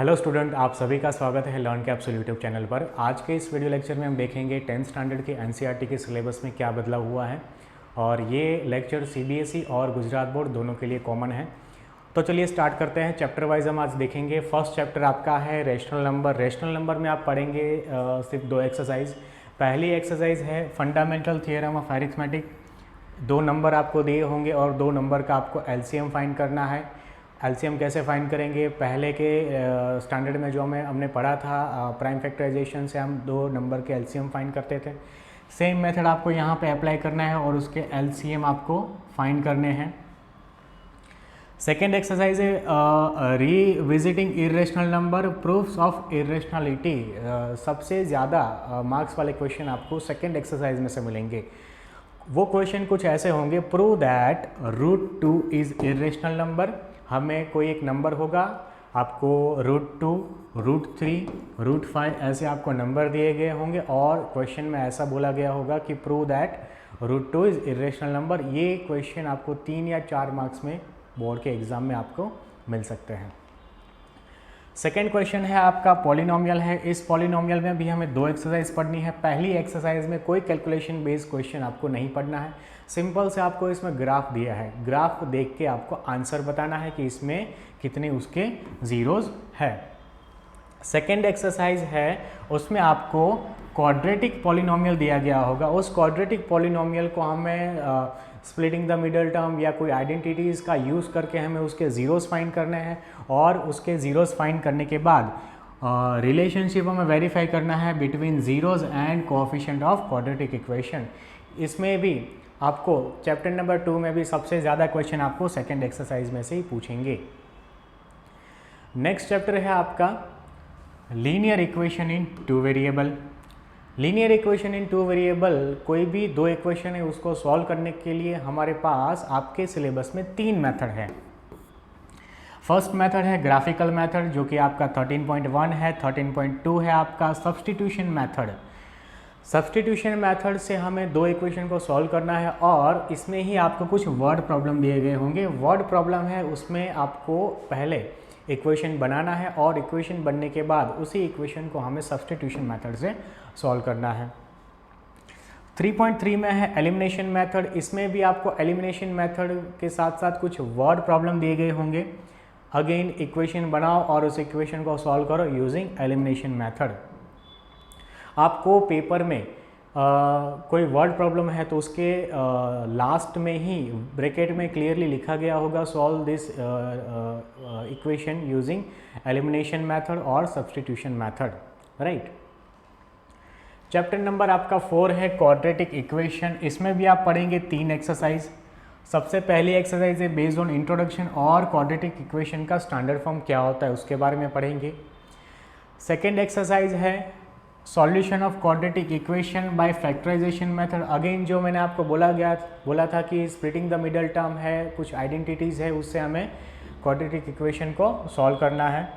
Hello student, आप सभी का स्वागत है लर्न कैप्सूल यूट्यूब चैनल पर। आज के इस वीडियो लेक्चर में हम देखेंगे 10th स्टैंडर्ड के एनसीईआरटी के सिलेबस में क्या बदलाव हुआ है और ये लेक्चर सीबीएसई और गुजरात बोर्ड दोनों के लिए कॉमन है। तो चलिए स्टार्ट करते हैं। चैप्टर वाइज हम आज देखेंगे। फर्स्ट चैप्टर आपका है रेशनल नंबर। रेशनल नंबर में आप पढ़ेंगे सिर्फ 2 एक्सरसाइज। पहली एक्सरसाइज है fundamental theorem of arithmetic. 2 number आपको दिए होंगे और 2 नंबर का आपको एलसीएम फाइंड करना है। एलसीएम कैसे फाइंड करेंगे? पहले के स्टैंडर्ड में जो हमने पढ़ा था, प्राइम फैक्टराइजेशन से हम 2 नंबर के एलसीएम फाइंड करते थे। सेम मेथड आपको यहाँ पे अप्लाई करना है और उसके एलसीएम आपको फाइंड करने हैं। सेकेंड एक्सरसाइज है revisiting irrational number, proofs of irrationality. सबसे ज़्यादा मार्क्स वाले क्वेश्चन आपको सेकेंड एक्सरसाइज में से मिलेंगे। वो क्वेश्चन कुछ ऐसे होंगे, prove that √2 is irrational number. हमें कोई एक नंबर होगा, आपको √2, √3, √5 ऐसे आपको नंबर दिए गए होंगे और क्वेश्चन में ऐसा बोला गया होगा कि prove that √2 is irrational number. ये क्वेश्चन आपको 3 या 4 मार्क्स में बोर्ड के एग्ज़ाम में आपको मिल सकते हैं। सेकेंड क्वेश्चन है आपका पॉलिनोमियल है। इस पॉलिनोमियल में भी हमें 2 एक्सरसाइज पढ़नी है। पहली एक्सरसाइज में कोई कैलकुलेशन बेस्ड क्वेश्चन आपको नहीं पढ़ना है। सिंपल से आपको इसमें ग्राफ दिया है, ग्राफ देख के आपको आंसर बताना है कि इसमें कितने उसके ज़ीरोज़ है। सेकेंड एक्सरसाइज है, उसमें आपको क्वाड्रेटिक पॉलिनोमियल दिया गया होगा। उस क्वाड्रेटिक पॉलिनोमियल को हमें स्प्लिटिंग द मिडल टर्म या कोई आइडेंटिटीज़ का यूज़ करके हमें उसके ज़ीरोज़ फाइंड करने हैं और उसके ज़ीरोज़ फाइंड करने के बाद रिलेशनशिप हमें वेरीफाई करना है between zeros and coefficient of quadratic equation. इसमें भी आपको चैप्टर नंबर 2 में भी सबसे ज़्यादा क्वेश्चन आपको सेकेंड एक्सरसाइज में से ही पूछेंगे। नेक्स्ट चैप्टर है आपका linear equation in 2 variable. Linear equation in 2 variable, कोई भी 2 इक्वेशन है उसको सॉल्व करने के लिए हमारे पास आपके सिलेबस में 3 मेथड है। फर्स्ट मेथड है ग्राफिकल मेथड, जो कि आपका 13.1 है। 13.2 है आपका सब्स्टिट्यूशन मेथड। सब्स्टिट्यूशन मेथड से हमें 2 इक्वेशन को सॉल्व करना है और इसमें ही आपको कुछ वर्ड प्रॉब्लम दिए गए होंगे। वर्ड प्रॉब्लम है, उसमें आपको पहले इक्वेशन बनाना है और इक्वेशन बनने के बाद उसी इक्वेशन को हमें सब्स्टिट्यूशन मेथड से सॉल्व करना है। 3.3 में है एलिमिनेशन मेथड। इसमें भी आपको एलिमिनेशन मेथड के साथ साथ कुछ वर्ड प्रॉब्लम दिए गए होंगे। अगेन इक्वेशन बनाओ और उस इक्वेशन को सॉल्व करो यूजिंग एलिमिनेशन मेथड। आपको पेपर में कोई वर्ड प्रॉब्लम है तो उसके लास्ट में ही ब्रैकेट में क्लियरली लिखा गया होगा solve this equation using elimination method और substitution method, right. Chapter number आपका 4 है क्वाड्रेटिक इक्वेशन। इसमें भी आप पढ़ेंगे 3 एक्सरसाइज। सबसे पहली एक्सरसाइज है बेस्ड ऑन इंट्रोडक्शन और क्वाड्रेटिक इक्वेशन का स्टैंडर्ड फॉर्म क्या होता है उसके बारे में पढ़ेंगे। सेकेंड एक्सरसाइज है solution of quadratic equation by factorization method. Again जो मैंने आपको बोला था कि स्प्लिटिंग द मिडल टर्म है, कुछ आइडेंटिटीज़ है, उससे हमें क्वाड्रेटिक इक्वेशन को सॉल्व करना है।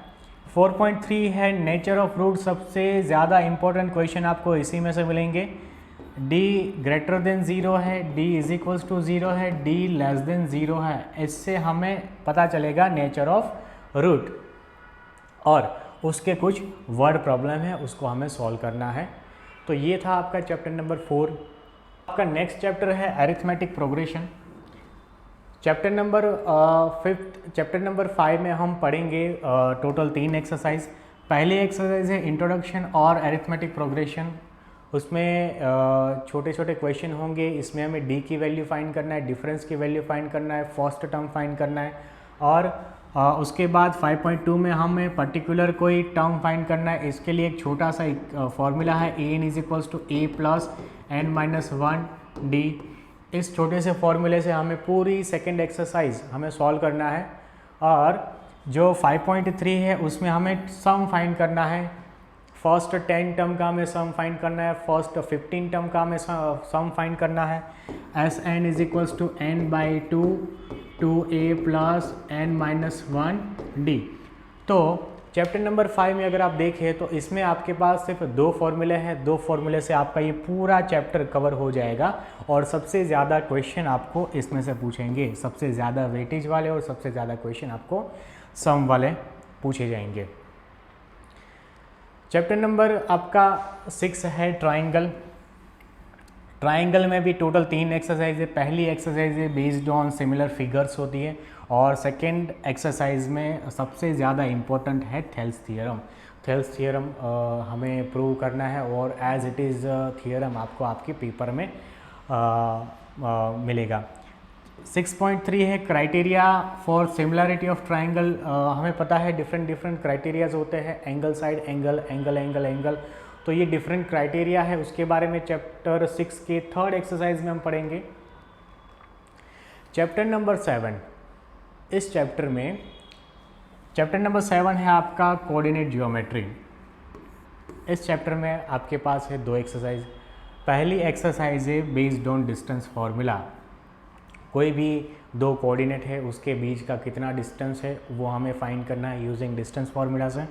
4.3 है नेचर ऑफ रूट। सबसे ज़्यादा इंपॉर्टेंट क्वेश्चन आपको इसी में से मिलेंगे। d ग्रेटर देन 0 है, d इज इक्वल्स टू 0 है, d लेस देन 0 है। इससे हमें पता चलेगा नेचर ऑफ रूट और उसके कुछ वर्ड प्रॉब्लम है, उसको हमें सॉल्व करना है। तो ये था आपका चैप्टर नंबर 4। आपका नेक्स्ट चैप्टर है अरिथमेटिक प्रोग्रेशन। चैप्टर नंबर 5 में हम पढ़ेंगे टोटल 3 एक्सरसाइज। पहली एक्सरसाइज है इंट्रोडक्शन और अरिथमेटिक प्रोग्रेशन। उसमें छोटे छोटे क्वेश्चन होंगे। इसमें हमें डी की वैल्यू फाइंड करना है, डिफरेंस की वैल्यू फाइंड करना है, फर्स्ट टर्म फाइंड करना है और उसके बाद 5.2 में हमें पर्टिकुलर कोई टर्म फाइंड करना है। इसके लिए एक छोटा सा फॉर्मूला है an is equals to a plus n-1d। इस छोटे से फॉर्मूले से हमें पूरी सेकेंड एक्सरसाइज हमें सॉल्व करना है। और जो 5.3 है उसमें हमें सम फाइंड करना है। फर्स्ट 10 टर्म का हमें सम फाइंड करना है, फर्स्ट 15 टर्म का हमें सम फाइंड करना है। Sn is equals to n/2 2a plus n-1d। तो चैप्टर नंबर 5 में अगर आप देखें तो इसमें आपके पास सिर्फ 2 फॉर्मूले हैं। 2 फॉर्मूले से आपका ये पूरा चैप्टर कवर हो जाएगा और सबसे ज़्यादा क्वेश्चन आपको इसमें से पूछेंगे। सबसे ज़्यादा वेटेज वाले और सबसे ज़्यादा क्वेश्चन आपको सम वाले पूछे जाएंगे। चैप्टर नंबर आपका 6 है ट्राइंगल। ट्राइंगल में भी टोटल 3 एक्सरसाइज है। पहली एक्सरसाइज है बेस्ड ऑन सिमिलर फिगर्स होती है, और सेकेंड एक्सरसाइज में सबसे ज़्यादा इम्पोर्टेंट है थेल्स थियरम। थेल्स थियरम हमें प्रूव करना है, और एज इट इज़ थियरम आपको आपके पेपर में मिलेगा। 6.3 है criteria for similarity of triangle. हमें पता है डिफरेंट क्राइटेरियाज होते हैं, angle side angle, angle angle angle, तो ये डिफरेंट क्राइटेरिया है। उसके बारे में चैप्टर 6 के 3rd एक्सरसाइज में हम पढ़ेंगे। चैप्टर नंबर 7, इस चैप्टर में चैप्टर नंबर 7 है आपका कोऑर्डिनेट ज्योमेट्री। इस चैप्टर में आपके पास है 2 एक्सरसाइज। पहली एक्सरसाइज है बेस्ड ऑन डिस्टेंस फार्मूला। कोई भी 2 कोऑर्डिनेट है उसके बीच का कितना डिस्टेंस है वो हमें फाइंड करना है यूजिंग डिस्टेंस फार्मूला से।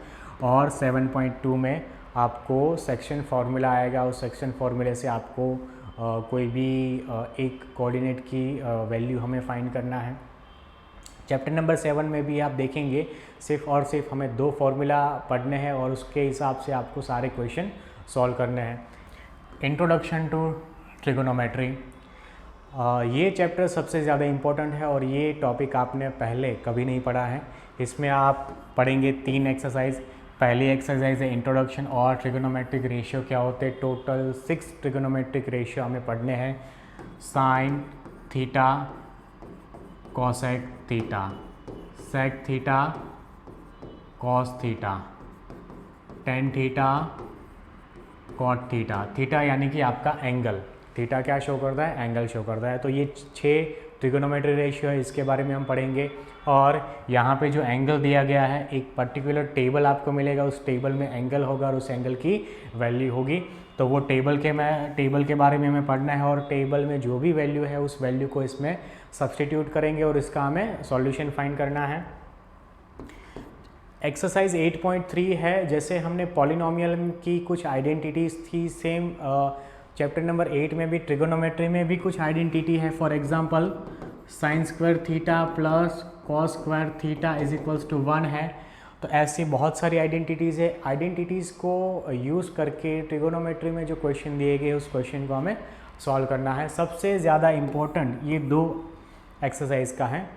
और 7.2 में आपको सेक्शन फार्मूला आएगा, उस सेक्शन फार्मूले से आपको कोई भी एक कोऑर्डिनेट की वैल्यू हमें फाइंड करना है। चैप्टर नंबर 7 में भी आप देखेंगे सिर्फ और सिर्फ हमें 2 फार्मूला पढ़ने हैं, और उसके हिसाब से आपको सारे क्वेश्चन सॉल्व करने हैं। इंट्रोडक्शन टू ट्रिगोनोमेट्री, ये चैप्टर सबसे ज़्यादा इम्पोर्टेंट है, और ये टॉपिक आपने पहले कभी नहीं पढ़ा है। इसमें आप पढ़ेंगे 3 एक्सरसाइज। पहली एक्सरसाइज है इंट्रोडक्शन और ट्रिगोनोमेट्रिक रेशियो क्या होते हैं। टोटल 6 ट्रिगोनोमेट्रिक रेशियो हमें पढ़ने हैं। Sine theta, cosec theta, sec theta, cos theta, tan theta, cot theta. Theta यानी कि आपका एंगल, थीटा क्या शो करता है, एंगल शो करता है। तो ये 6 ट्रिगोनोमेट्री रेशियो है, इसके बारे में हम पढ़ेंगे। और यहाँ पे जो एंगल दिया गया है, एक पर्टिकुलर टेबल आपको मिलेगा, उस टेबल में एंगल होगा और उस एंगल की वैल्यू होगी। तो वो टेबल के बारे में हमें पढ़ना है, और टेबल में जो भी वैल्यू है उस वैल्यू को इसमें सब्सटीट्यूट करेंगे, और इसका हमें सॉल्यूशन फाइंड करना है। एक्सरसाइज 8.3 है, जैसे हमने पॉलिनोमियल की कुछ आइडेंटिटीज़ थी, सेम चैप्टर नंबर 8 में भी ट्रिगोनोमेट्री में भी कुछ आइडेंटिटी है। For example sine square theta plus cos square theta is equals to 1 है। तो ऐसी बहुत सारी आइडेंटिटीज़ है। आइडेंटिटीज़ को यूज़ करके ट्रिगोनोमेट्री में जो क्वेश्चन दिए गए उस क्वेश्चन को हमें सॉल्व करना है। सबसे ज़्यादा इम्पोर्टेंट ये 2 एक्सरसाइज का है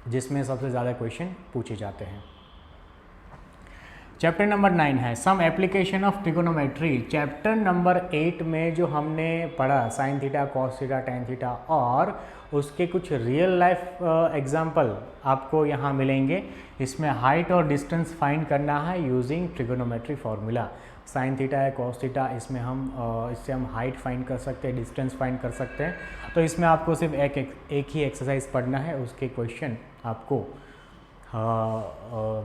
जिसमें सबसे ज़्यादा क्वेश्चन पूछे जाते हैं। चैप्टर नंबर 9 है some application of trigonometry. Chapter number 8 में जो हमने पढ़ा sine theta, cos theta, tan theta, और उसके कुछ रियल लाइफ एग्जांपल आपको यहाँ मिलेंगे। इसमें हाइट और डिस्टेंस फाइंड करना है using trigonometry formula. Sine theta है, कॉस थीटा, इसमें इससे हम हाइट फाइंड कर सकते हैं, डिस्टेंस फाइंड कर सकते हैं। तो इसमें आपको सिर्फ एक ही एक्सरसाइज पढ़ना है, उसके क्वेश्चन आपको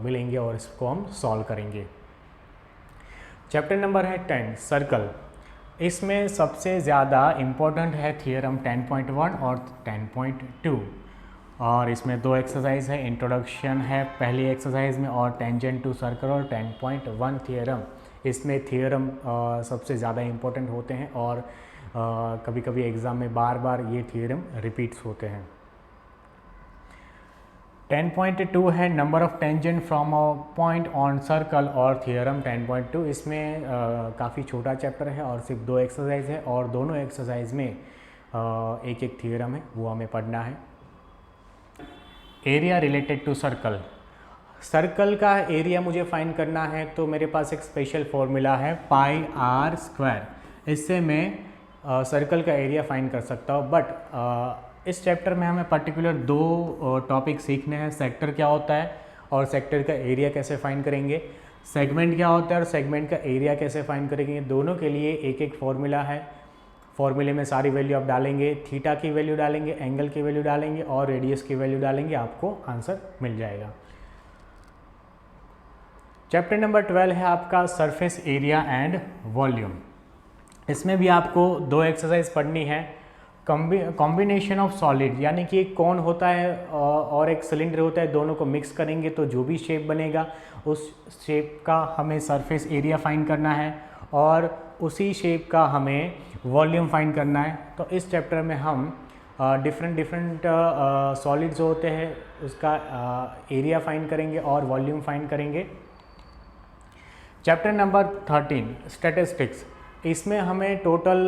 मिलेंगे और इसको हम सॉल्व करेंगे। चैप्टर नंबर है 10 सर्कल। इसमें सबसे ज़्यादा इम्पोर्टेंट है थियरम 10.1 और 10.2, और इसमें 2 एक्सरसाइज है। इंट्रोडक्शन है पहली एक्सरसाइज में, और टेंजेंट टू सर्कल और 10.1 थियरम। इसमें थियरम सबसे ज़्यादा इम्पोर्टेंट होते हैं, और कभी कभी एग्ज़ाम में बार बार ये थियरम रिपीट्स होते हैं। 10.2 है number of tangent from a point on circle और थियरम 10.2। इसमें काफ़ी छोटा चैप्टर है और सिर्फ 2 एक्सरसाइज है, और दोनों एक्सरसाइज में एक एक थियरम है, वो हमें पढ़ना है। Area related to circle. Circle का एरिया मुझे फाइंड करना है, तो मेरे पास एक स्पेशल फॉर्मूला है पाई आर स्क्वायर। इससे मैं सर्कल का एरिया फाइंड कर सकता हूँ। बट इस चैप्टर में हमें पर्टिकुलर 2 टॉपिक सीखने हैं। सेक्टर क्या होता है और सेक्टर का एरिया कैसे फाइंड करेंगे, सेगमेंट क्या होता है और सेगमेंट का एरिया कैसे फाइंड करेंगे। दोनों के लिए एक एक फॉर्मूला है। फॉर्मूले में सारी वैल्यू आप डालेंगे, थीटा की वैल्यू डालेंगे, एंगल की वैल्यू डालेंगे और रेडियस की वैल्यू डालेंगे, आपको आंसर मिल जाएगा। चैप्टर नंबर 12 है आपका सरफेस एरिया एंड वॉल्यूम। इसमें भी आपको 2 एक्सरसाइज पढ़नी है। कॉम्बिनेशन ऑफ सॉलिड, यानी कि एक कोन होता है और एक सिलेंडर होता है, दोनों को मिक्स करेंगे तो जो भी शेप बनेगा उस शेप का हमें सरफेस एरिया फाइंड करना है, और उसी शेप का हमें वॉल्यूम फाइंड करना है। तो इस चैप्टर में हम डिफरेंट सॉलिड्स होते हैं उसका एरिया फाइंड करेंगे और वॉल्यूम फाइंड करेंगे। Chapter number 13 statistics. इसमें हमें टोटल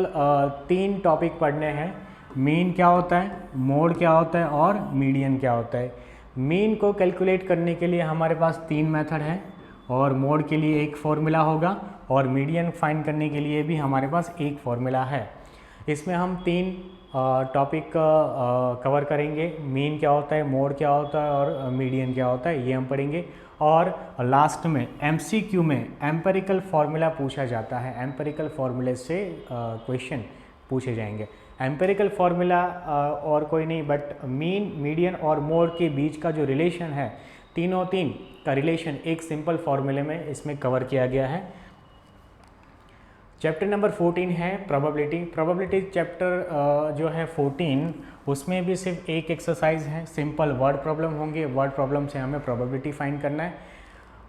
3 टॉपिक पढ़ने हैं। मीन क्या होता है, मोड क्या होता है और मीडियन क्या होता है। मीन को कैलकुलेट करने के लिए हमारे पास 3 मेथड हैं और मोड के लिए एक फॉर्मूला होगा और मीडियन फाइंड करने के लिए भी हमारे पास एक फॉर्मूला है। इसमें हम 3 टॉपिक कवर करेंगे। मीन क्या होता है, मोड क्या होता है और मीडियन क्या होता है, ये हम पढ़ेंगे। और लास्ट में एमसीक्यू में एम्पेरिकल फार्मूला पूछा जाता है। एम्पेरिकल फार्मूले से क्वेश्चन पूछे जाएंगे। एम्पेरिकल फार्मूला और कोई नहीं बट मीन, मीडियन और मोड के बीच का जो रिलेशन है, तीनों का रिलेशन एक सिंपल फार्मूले में इसमें कवर किया गया है। चैप्टर नंबर 14 है प्रोबेबिलिटी। प्रोबेबिलिटी चैप्टर जो है 14, उसमें भी सिर्फ एक एक्सरसाइज है, सिंपल वर्ड प्रॉब्लम होंगे। वर्ड प्रॉब्लम से हमें प्रोबेबिलिटी फाइंड करना है।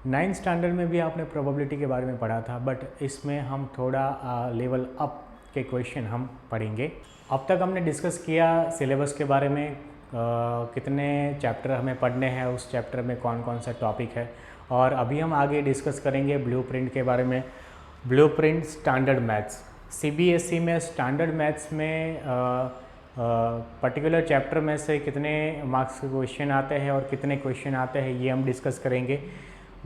9th स्टैंडर्ड में भी आपने प्रोबेबिलिटी के बारे में पढ़ा था, बट इसमें हम थोड़ा लेवल अप के क्वेश्चन हम पढ़ेंगे। अब तक हमने डिस्कस किया सिलेबस के बारे में, कितने चैप्टर हमें पढ़ने हैं, उस चैप्टर में कौन कौन सा टॉपिक है, और अभी हम आगे डिस्कस करेंगे ब्लूप्रिंट के बारे में। ब्लूप्रिंट स्टैंडर्ड मैथ्स, सीबीएसई में स्टैंडर्ड मैथ्स में पर्टिकुलर चैप्टर में से कितने मार्क्स के क्वेश्चन आते हैं और कितने क्वेश्चन आते हैं, ये हम डिस्कस करेंगे।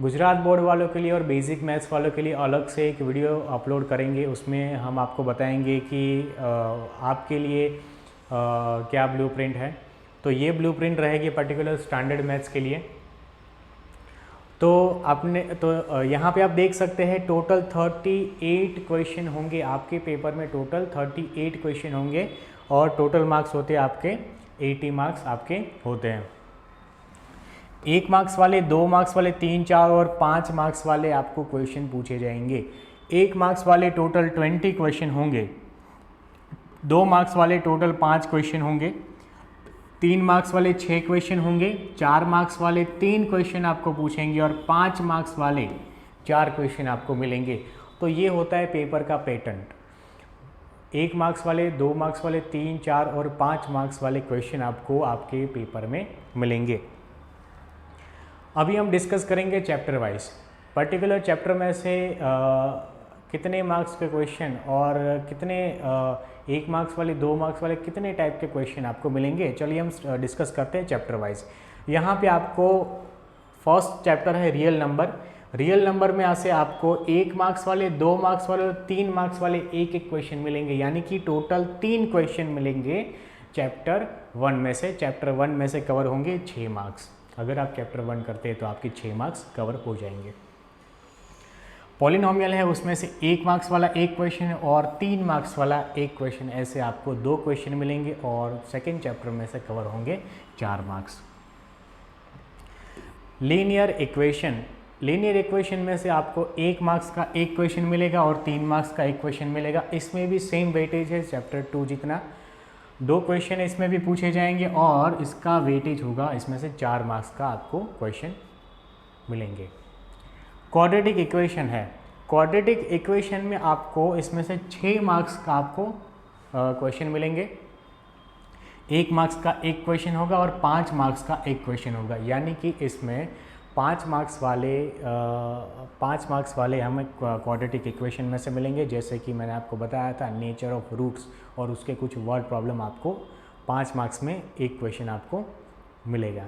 गुजरात बोर्ड वालों के लिए और बेसिक मैथ्स वालों के लिए अलग से एक वीडियो अपलोड करेंगे। उसमें हम आपको बताएंगे कि आपके लिए क्या ब्लूप्रिंट है। तो ये ब्लूप्रिंट रहेगी पर्टिकुलर स्टैंडर्ड मैथ्स के लिए। तो यहाँ पे आप देख सकते हैं टोटल 38 क्वेश्चन होंगे आपके पेपर में। टोटल 38 क्वेश्चन होंगे और टोटल मार्क्स होते हैं आपके 80 मार्क्स आपके होते हैं। 1 मार्क्स वाले, 2 मार्क्स वाले, 3, 4 और 5 मार्क्स वाले आपको क्वेश्चन पूछे जाएंगे। 1 मार्क्स वाले टोटल 20 क्वेश्चन होंगे, 2 मार्क्स वाले टोटल 5 क्वेश्चन होंगे, 3 मार्क्स वाले 6 क्वेश्चन होंगे, 4 मार्क्स वाले 3 क्वेश्चन आपको पूछेंगे और 5 मार्क्स वाले 4 क्वेश्चन आपको मिलेंगे। तो ये होता है पेपर का पैटर्न। 1 मार्क्स वाले, 2 मार्क्स वाले, 3, 4 और 5 मार्क्स वाले क्वेश्चन आपको आपके पेपर में मिलेंगे। अभी हम डिस्कस करेंगे चैप्टर वाइज। पर्टिकुलर चैप्टर में से कितने मार्क्स के क्वेश्चन और कितने 1 मार्क्स वाले, 2 मार्क्स वाले कितने टाइप के क्वेश्चन आपको मिलेंगे, चलिए हम डिस्कस करते हैं चैप्टर वाइज। यहाँ पे आपको फर्स्ट चैप्टर है रियल नंबर। रियल नंबर में से आपको 1 मार्क्स वाले, 2 मार्क्स वाले और 3 मार्क्स वाले एक एक क्वेश्चन मिलेंगे, यानी कि टोटल 3 क्वेश्चन मिलेंगे चैप्टर 1 में से। चैप्टर 1 में से कवर होंगे 6 मार्क्स। अगर आप चैप्टर 1 करते हैं तो आपके 6 मार्क्स कवर हो जाएंगे। पॉलिनोमियल है, उसमें से 1 मार्क्स वाला एक क्वेश्चन है और 3 मार्क्स वाला एक क्वेश्चन, ऐसे आपको 2 क्वेश्चन मिलेंगे और सेकेंड चैप्टर में से कवर होंगे 4 marks. Linear equation. Linear equation में से आपको 1 मार्क्स का एक क्वेश्चन मिलेगा और 3 मार्क्स का एक क्वेश्चन मिलेगा। इसमें भी सेम वेटेज है चैप्टर 2 जितना, 2 क्वेश्चन इसमें भी पूछे जाएंगे और इसका वेटेज होगा, इसमें से 4 मार्क्स का आपको क्वेश्चन मिलेंगे। क्वाड्रेटिक इक्वेशन है। क्वाड्रेटिक इक्वेशन में आपको इसमें से 6 मार्क्स का आपको क्वेश्चन मिलेंगे। 1 मार्क्स का एक क्वेश्चन होगा और 5 मार्क्स का एक क्वेश्चन होगा, यानी कि इसमें 5 मार्क्स वाले हमें क्वाड्रेटिक इक्वेशन में से मिलेंगे। जैसे कि मैंने आपको बताया था नेचर ऑफ रूट्स और उसके कुछ वर्ड प्रॉब्लम आपको 5 मार्क्स में एक क्वेश्चन आपको मिलेगा।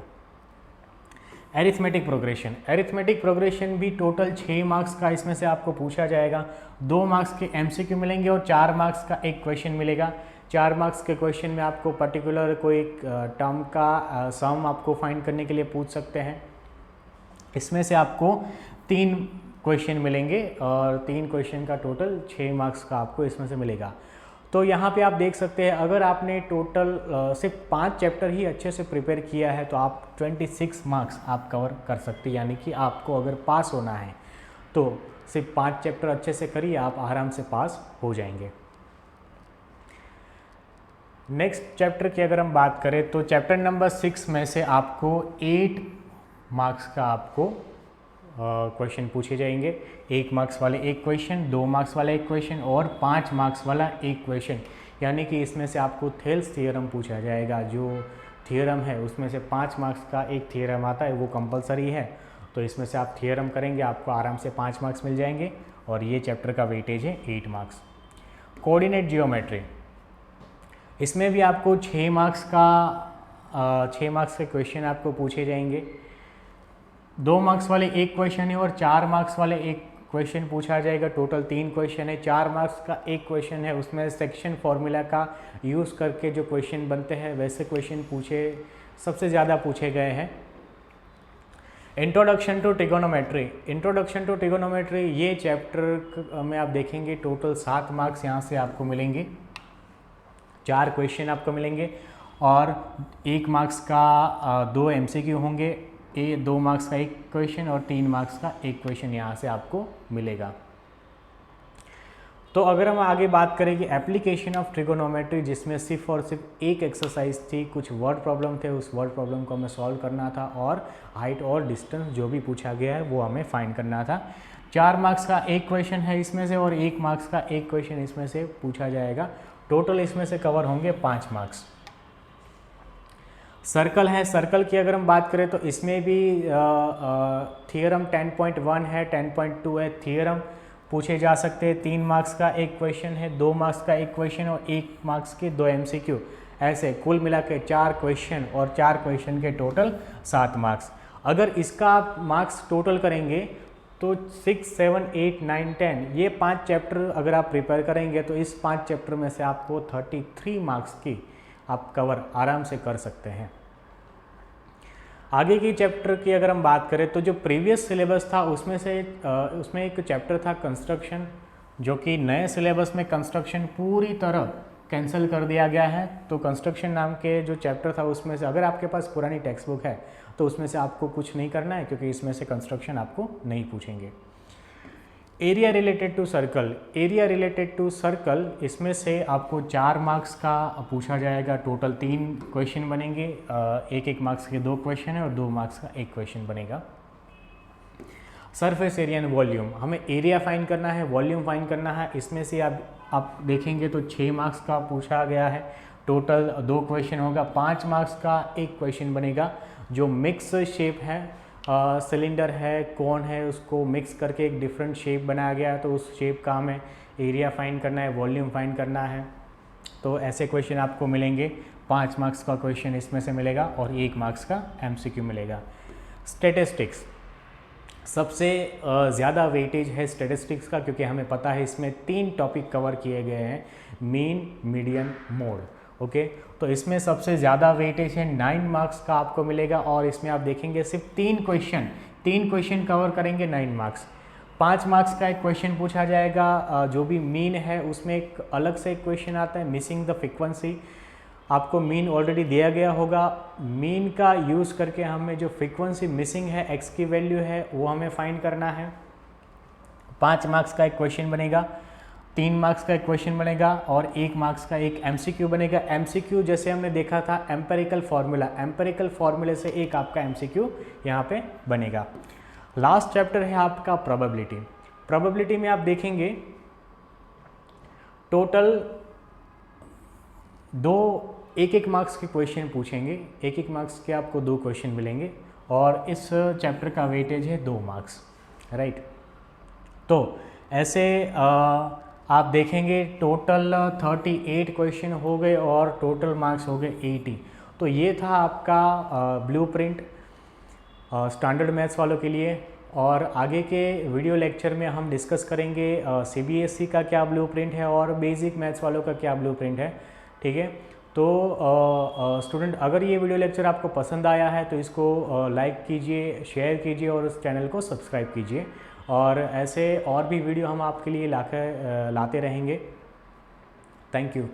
Arithmetic progression. एरिथमेटिक प्रोग्रेशन भी टोटल 6 मार्क्स का इसमें से आपको पूछा जाएगा। 2 मार्क्स के एमसीक्यू मिलेंगे और 4 मार्क्स का एक क्वेश्चन मिलेगा। 4 मार्क्स के क्वेश्चन में आपको पर्टिकुलर कोई टर्म का सम आपको फाइंड करने के लिए पूछ सकते हैं। इसमें से आपको 3 क्वेश्चन मिलेंगे और 3 क्वेश्चन का टोटल 6 मार्क्स का आपको इसमें से मिलेगा। तो यहाँ पे आप देख सकते हैं, अगर आपने टोटल सिर्फ 5 चैप्टर ही अच्छे से प्रिपेयर किया है तो आप 26 मार्क्स आप कवर कर सकते हैं। यानी कि आपको अगर पास होना है तो सिर्फ 5 चैप्टर अच्छे से करिए, आप आराम से पास हो जाएंगे। नेक्स्ट चैप्टर की अगर हम बात करें तो चैप्टर नंबर 6 में से आपको 8 मार्क्स का आपको क्वेश्चन पूछे जाएंगे। 1 मार्क्स वाले एक क्वेश्चन, 2 मार्क्स वाला एक क्वेश्चन और 5 मार्क्स वाला एक क्वेश्चन। यानी कि इसमें से आपको थेल्स थ्योरम पूछा जाएगा। जो थ्योरम है उसमें से 5 मार्क्स का एक थ्योरम आता है, वो कंपलसरी है। तो इसमें से आप थियरम करेंगे, आपको आराम से 5 मार्क्स मिल जाएंगे और ये चैप्टर का वेटेज है 8 मार्क्स। कोऑर्डिनेट जियोमेट्री, इसमें भी आपको 6 मार्क्स के क्वेश्चन आपको पूछे जाएंगे। 2 मार्क्स वाले एक क्वेश्चन है और 4 मार्क्स वाले एक क्वेश्चन पूछा जाएगा। टोटल 3 क्वेश्चन है। 4 मार्क्स का एक क्वेश्चन है, उसमें सेक्शन फॉर्मूला का यूज़ करके जो क्वेश्चन बनते हैं वैसे क्वेश्चन सबसे ज़्यादा पूछे गए हैं। Introduction to trigonometry, introduction to trigonometry ये चैप्टर में आप देखेंगे टोटल 7 मार्क्स यहाँ से आपको मिलेंगे। 4 क्वेश्चन आपको मिलेंगे और 1 मार्क्स का 2 MCQ होंगे, 2 मार्क्स का एक क्वेश्चन और 3 मार्क्स का एक क्वेश्चन यहाँ से आपको मिलेगा। तो अगर हम आगे बात करें कि एप्लीकेशन ऑफ ट्रिगोनोमेट्री, जिसमें सिर्फ और सिर्फ एक एक्सरसाइज थी, कुछ वर्ड प्रॉब्लम थे, उस वर्ड प्रॉब्लम को हमें सॉल्व करना था और हाइट और डिस्टेंस जो भी पूछा गया है वो हमें फाइंड करना था। 4 मार्क्स का एक क्वेश्चन है इसमें से और 1 मार्क्स का एक क्वेश्चन इसमें से पूछा जाएगा। टोटल इसमें से कवर होंगे 5 मार्क्स। सर्कल है, सर्कल की अगर हम बात करें तो इसमें भी थियरम 10.1 है, 10.2 है, थियरम पूछे जा सकते हैं। 3 मार्क्स का एक क्वेश्चन है, 2 मार्क्स का एक क्वेश्चन और 1 मार्क्स के 2 MCQ, ऐसे कुल मिला के 4 क्वेश्चन और 4 क्वेश्चन के टोटल 7 मार्क्स। अगर इसका आप मार्क्स टोटल करेंगे तो 6, 7, 8, 9, 10 ये 5 चैप्टर अगर आप प्रिपेयर करेंगे तो इस 5 चैप्टर में से आपको 33 मार्क्स की आप कवर आराम से कर सकते हैं। आगे की चैप्टर की अगर हम बात करें तो जो प्रीवियस सिलेबस था उसमें एक चैप्टर था कंस्ट्रक्शन, जो कि नए सिलेबस में कंस्ट्रक्शन पूरी तरह कैंसिल कर दिया गया है। तो कंस्ट्रक्शन नाम के जो चैप्टर था उसमें से अगर आपके पास पुरानी टेक्स्ट बुक है तो उसमें से आपको कुछ नहीं करना है, क्योंकि इसमें से कंस्ट्रक्शन आपको नहीं पूछेंगे। Area related to circle, area related to circle, इसमें से आपको 4 मार्क्स का पूछा जाएगा। टोटल 3 क्वेश्चन बनेंगे, 1 मार्क्स के 2 क्वेश्चन है और 2 मार्क्स का 1 क्वेश्चन बनेगा। सरफेस एरिया एंड वॉल्यूम, हमें एरिया फाइंड करना है, वॉल्यूम फाइंड करना है। इसमें से आप देखेंगे तो 6 मार्क्स का पूछा गया है। टोटल 2 क्वेश्चन होगा, 5 मार्क्स का एक क्वेश्चन बनेगा। जो मिक्स शेप है, सिलेंडर है, कोन है, उसको मिक्स करके एक डिफरेंट शेप बनाया गया है, तो उस शेप का हमें एरिया फाइंड करना है, वॉल्यूम फाइंड करना है। तो ऐसे क्वेश्चन आपको मिलेंगे। 5 मार्क्स का क्वेश्चन इसमें से मिलेगा और 1 मार्क्स का MCQ मिलेगा। स्टैटिस्टिक्स, सबसे ज़्यादा वेटेज है स्टैटिस्टिक्स का, क्योंकि हमें पता है इसमें 3 टॉपिक कवर किए गए हैं, मीन, मीडियन, मोड। ओके, तो इसमें सबसे ज़्यादा वेटेज है, 9 मार्क्स का आपको मिलेगा और इसमें आप देखेंगे सिर्फ 3 क्वेश्चन कवर करेंगे, 9 मार्क्स। 5 मार्क्स का एक क्वेश्चन पूछा जाएगा, जो भी मीन है उसमें एक अलग से एक क्वेश्चन आता है, मिसिंग द फ्रीक्वेंसी। आपको मीन ऑलरेडी दिया गया होगा, मीन का यूज़ करके हमें जो फ्रीक्वेंसी मिसिंग है, एक्स की वैल्यू है, वो हमें फाइंड करना है। 5 मार्क्स का एक क्वेश्चन बनेगा, 3 मार्क्स का एक क्वेश्चन बनेगा और 1 मार्क्स का एक MCQ बनेगा। MCQ जैसे हमने देखा था एम्पेरिकल फार्मूला, एम्पेरिकल फार्मूले से एक आपका MCQ यहाँ पे बनेगा। लास्ट चैप्टर है आपका प्रोबेबिलिटी। प्रोबेबिलिटी में आप देखेंगे टोटल 1 मार्क्स के क्वेश्चन पूछेंगे, 1 मार्क्स के आपको 2 क्वेश्चन मिलेंगे और इस चैप्टर का वेटेज है 2 मार्क्स, राइट। तो ऐसे आप देखेंगे टोटल 38 क्वेश्चन हो गए और टोटल मार्क्स हो गए 80। तो ये था आपका ब्लूप्रिंट स्टैंडर्ड मैथ्स वालों के लिए। और आगे के वीडियो लेक्चर में हम डिस्कस करेंगे CBSE का क्या ब्लूप्रिंट है और बेसिक मैथ्स वालों का क्या ब्लूप्रिंट है, ठीक है। तो स्टूडेंट, अगर ये वीडियो लेक्चर आपको पसंद आया है तो इसको लाइक कीजिए, शेयर कीजिए और उस चैनल को सब्सक्राइब कीजिए। और ऐसे और भी वीडियो हम आपके लिए लाते रहेंगे। Thank you.